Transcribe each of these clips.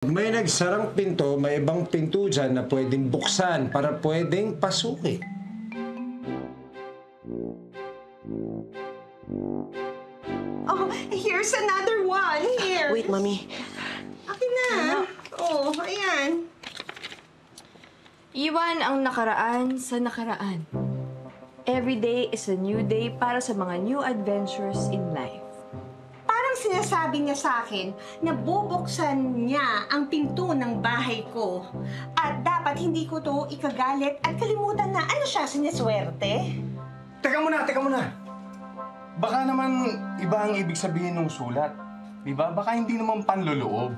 May nagsarang pinto, may ibang pinto dyan na pwedeng buksan para pwedeng pasukin. Oh, here's another one. Here. Wait, Mami. Akin na. Oh, ayan. Iwan ang nakaraan sa nakaraan. Every day is a new day para sa mga new adventures in life. Parang sinasabi niya sa akin na bubuksan niya ang pinto ng bahay ko. At dapat hindi ko to ikagalit at kalimutan na ano siya, sineswerte. Teka muna. Baka naman iba ang ibig sabihin ng sulat. Diba? Baka hindi naman panloloob.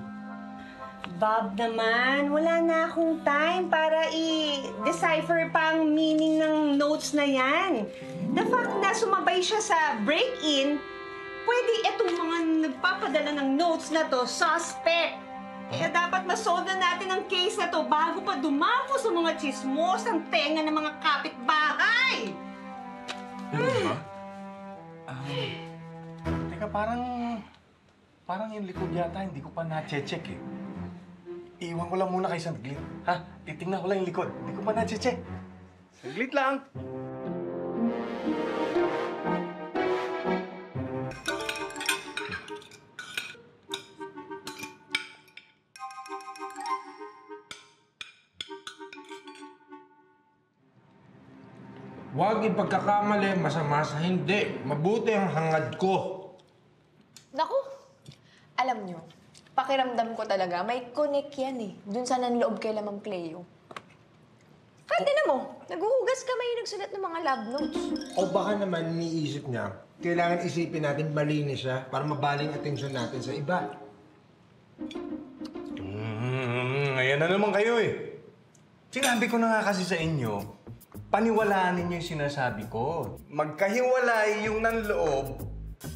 Bob naman, wala na akong time para i-decipher pa ang meaning ng notes na yan. The fact na sumabay siya sa break-in, pwede itong mga nagpapadala ng notes na to, suspect. Kaya dapat masolve na natin ang case na to bago pa dumako sa mga chismos ang tenga ng mga kapitbahay. Ano ba? Teka, parang yung likod yata, hindi ko pa na-check eh. Iwan ko lang muna kay saglit. Ha? Titingnan ko lang yung likod. Hindi ko pa na-check. Saglit lang. Huwag ipagkakamali, masama sa hindi. Mabuti ang hangad ko. Naku, alam nyo, pakiramdam ko talaga, may connect yan eh. Dun sa nanloob kay Ma'am Cleo. Kahit tinan mo, naghuhugas kamay yung nagsulat ng mga love notes. O baka naman iniisip niya, kailangan isipin natin malinis siya para mabaling atensyon natin sa iba. Ayan na naman kayo eh. Sinabi ko na nga kasi sa inyo, paniwalaan ninyo yung sinasabi ko. Magkahiwalay yung nanloob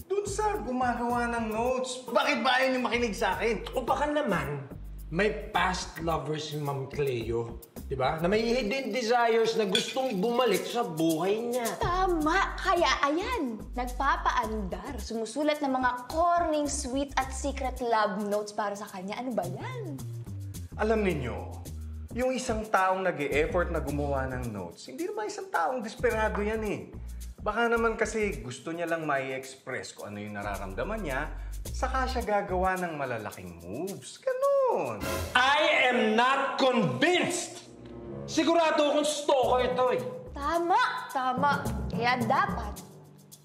dun sa gumagawa ng notes. Bakit ba ayaw niyo makinig sa akin? O baka naman, may past lovers si Ma'am Cleo, di ba? Na may hidden desires na gustong bumalik sa buhay niya. Tama! Kaya ayan, nagpapaandar, sumusulat ng mga corning, sweet at secret love notes para sa kanya. Ano ba yan? Alam ninyo, yung isang taong nag-e-effort na gumawa ng notes, hindi naman isang taong desperado yan eh. Baka naman kasi gusto niya lang mai-express kung ano yung nararamdaman niya, saka siya gagawa ng malalaking moves. Ganun. I am not convinced! Sigurado akong stalker ito eh. Tama! Tama! Kaya dapat,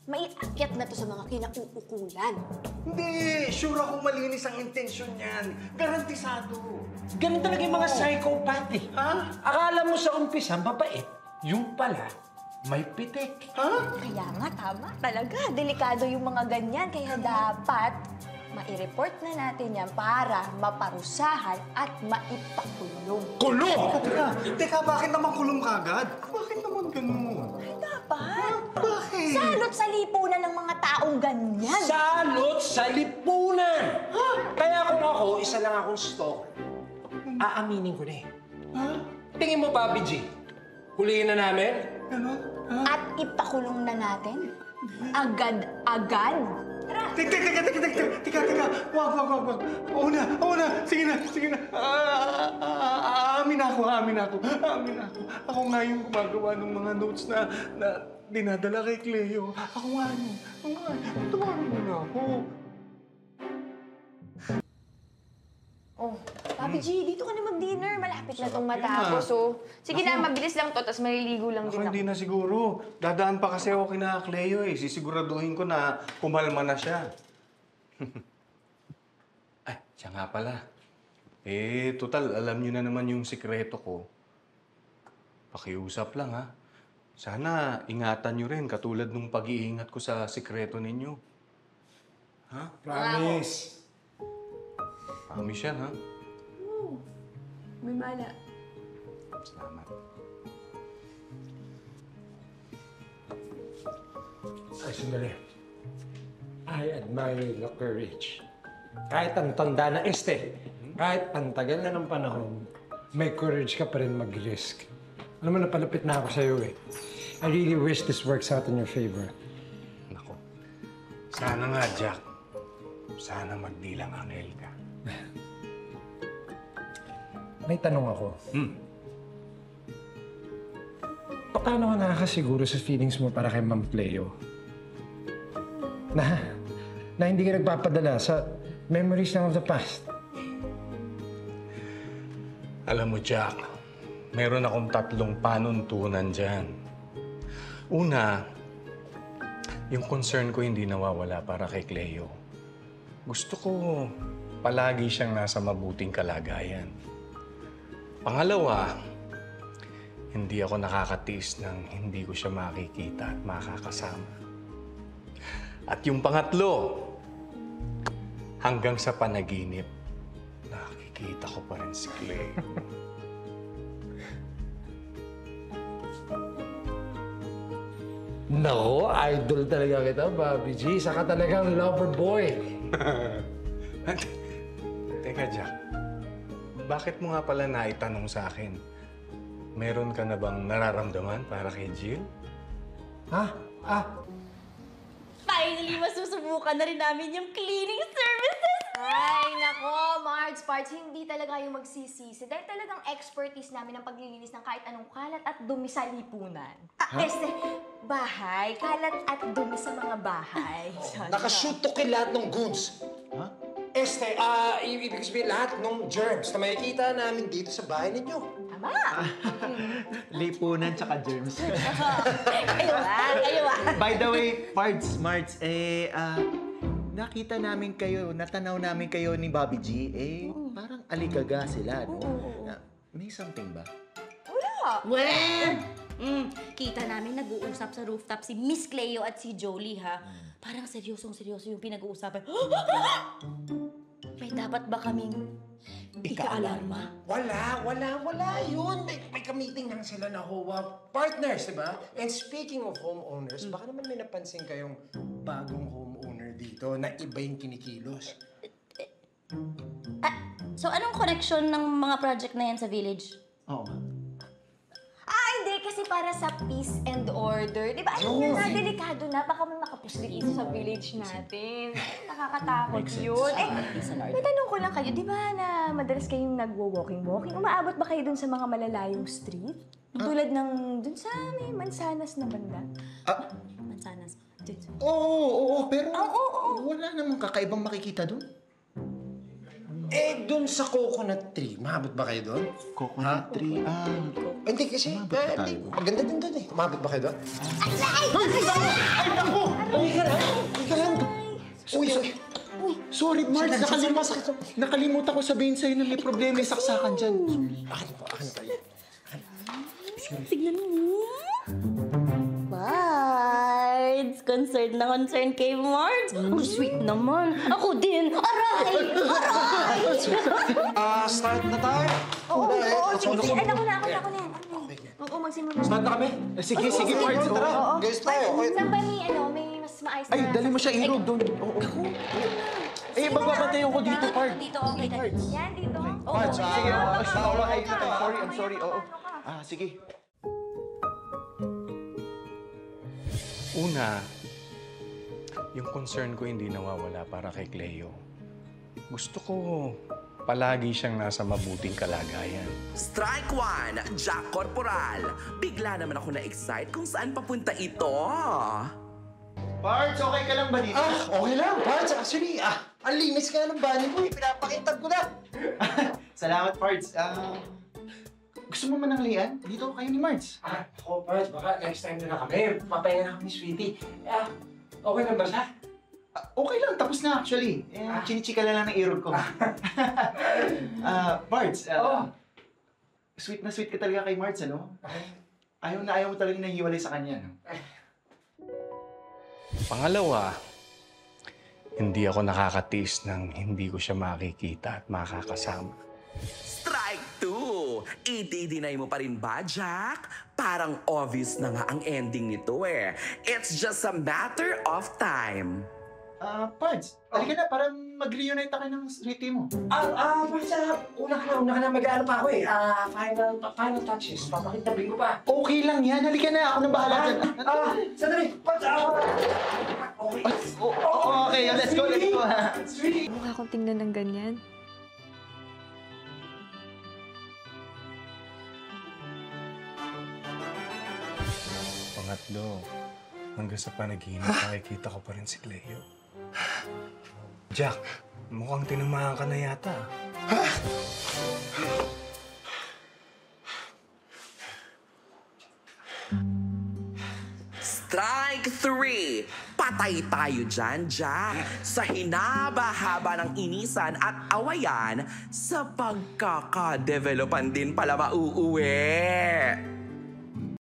maiakyat na to sa mga kinauukulan. Hindi, sure ako malinis ang intensyon niyan. Garantisado. Ganun talaga yung mga psychopath eh. Ha? Akala mo sa umpisa, mabait. Yung pala, may pitik. Ha? Kaya nga, tama talaga. Delikado yung mga ganyan. Kaya dapat, mai-report na natin yan para maparusahan at maipakulong. Kulong! Teka, bakit naman kulong kagad? Bakit naman ganun? Dapat! Bakit? Salot sa lipunan ng mga taong ganyan. Salot sa lipunan! Kaya kung ako, isa lang akong stalker, aaminin ko na eh. Tingin mo, Bobby G, huliin na namin? Ganun? At ipakulong na natin. Agad-agad. Tara! Teka. Wag. Oo na. Sige na. Amin ako. Ako nga yung gumagawa ng mga notes na dinadala kay Cleo. Ako nga yun. Tumarin mo na ako. Oh, Papi G, dito ka na mag-dinner. Malapit na itong Sarap yun, matapos. ah. So, sige na, mabilis lang to, tapos maliligo lang Ako din ako. hindi na siguro. Dadaan pa kasi ako kina Cleo eh. Sisiguraduhin ko na pumalma na siya. Ay, siya nga pala. Total, alam niyo na naman yung sikreto ko. Pakiusap lang, ha? Sana ingatan niyo rin katulad nung pag-iingat ko sa sikreto ninyo. Ha? Promise. Promise yan, ha? Oo, may mala. Salamat. Ay, sandali. I admire your courage. Kahit ang tanda na kahit ang tagal na ng panahon, may courage ka pa rin mag-risk. Alam mo, napalapit na ako sa'yo eh. I really wish this works out in your favor. Nako. Sana nga, Jack. Sana magbilang angel ka. may tanong ako. Paano ka nakakasiguro sa feelings mo para kay Ma'am Cleo? Na hindi ka nagpapadala sa memories lang of the past? Alam mo, Jack, meron akong 3 panuntunan dyan. Una, yung concern ko hindi nawawala para kay Cleo. Gusto ko palagi siyang nasa mabuting kalagayan. Pangalawa, hindi ako nakakatiis ng hindi ko siya makikita at makakasama. At yung pangatlo, hanggang sa panaginip, nakikita ko pa rin si Cleo. Nako, idol talaga kita, Bobby G. Saka talagang lover boy. Teka, Jack. Bakit mo nga pala naitanong sa akin? Meron ka na bang nararamdaman para kay Jill? Ha? Finally, masusubukan na rin namin yung cleaning services! Ay, nako, Marge, Parts, hindi talaga yung magsisisi. Dahil talagang expertise namin ang paglilinis ng kahit anong kalat at dumi sa lipunan. Bahay, kalat at dumi sa mga bahay. Nakashoot to kill lahat ng goods. Ha? Ibig sabihin lahat ng germs na makikita namin dito sa bahay ninyo. Tama! Lipunan tsaka germs. Kayo ah! By the way, Marts, nakita namin kayo, natanaw namin kayo ni Bobby G, parang aligaga sila, no? May something ba? Well, kita namin nag-uusap sa rooftop si Miss Cleo at si Jolie, ha? Parang seryosong-seryoso yung pinag-uusapan. May dapat ba kaming ika-alarma? Wala yun. May ka-meeting lang sila na HOA partners, di ba? And speaking of homeowners, baka naman may napansin kayong bagong homeowner dito na iba yung kinikilos. So anong connection ng mga project na yan sa village? Oo nga. Hindi. Kasi para sa peace and order. Di ba? Alam na, delikado na. Baka may makapuslit dito sa village natin. Nakakatakot yun. May tanong ko lang kayo. Di ba na madalas kayong nagwo-walking-walking? Umaabot ba kayo dun sa mga malalayong street? Tulad ng dun sa may Mansanas na banda? Mansanas. Oo, pero wala namang kakaibang makikita doon. Dun sa coconut tree, maabot ba kayo doon? Coconut tree, Hindi kasi, maganda din doon eh. Umabot ba kayo doon? Sorry, Marts, nakalimutan ko sabihin sa'yo na may problema yung saksakan dyan. Akin po. Tignan mo. Bards! Concerned na concerned kay Mards. Ang sweet naman. Ako din. Aray! Start na tayo. Oo, sige. Ay, ako na. Oo, magsimula. Start na kami. Sige, Marts. Oo. Guys, tayo. Saan ba may mas maayos na... Ay, dali mo siya irog doon. Oo. Magbabantay ako dito, Pards. Dito, okay. Yan, dito. Marts, sige. I'm sorry. Oo. Sige. Una, yung concern ko hindi nawawala para kay Cleo. Gusto ko palagi siyang nasa mabuting kalagayan. Strike 1, Jack Corporal. Bigla naman ako na-excite kung saan papunta ito. Pards, okay ka lang ba dito? Okay lang, Pards. Actually, ang linis ka ng bani ko. Pinapakintag ko na. Salamat, Pards. Gusto mo mananglian? Dito kayo ni Marts. Ako, Pards, baka next time na kami. Papahinga na kami, sweetie. Okay lang ba siya? Okay lang, tapos na actually. Chinichika na lang ng irog ko. Pards, sweet na sweet ka talaga kay Marts, ano? Ayaw mo talaga nahiwalay sa kanya, no? Pangalawa, hindi ako nakakatiis ng hindi ko siya makikita at makakasama. Strike 2, i-deny mo pa rin ba, Jack? Parang obvious na nga ang ending nito eh. It's just a matter of time. Pards, halika na, parang mag-reunite tayo ng sweetie mo. Pards, una ka na. Mag-ano pa ako eh. Final touches. Papakintabing ko pa. Okay lang yan, halika na, ako nang bahala dyan. Sandali. Pards, okay. Okay, let's go. Mukha akong tingnan ng ganyan. salamat, Dok. Hanggang sa panaginip, nakikita ko pa rin si Cleo. Jack, mukhang tinamaan ka na yata. Strike 3! Patay tayo dyan, Jack. Sa hinaba-haba ng inisan at awayan, sa pagkakadevelopan din pala mauuwi.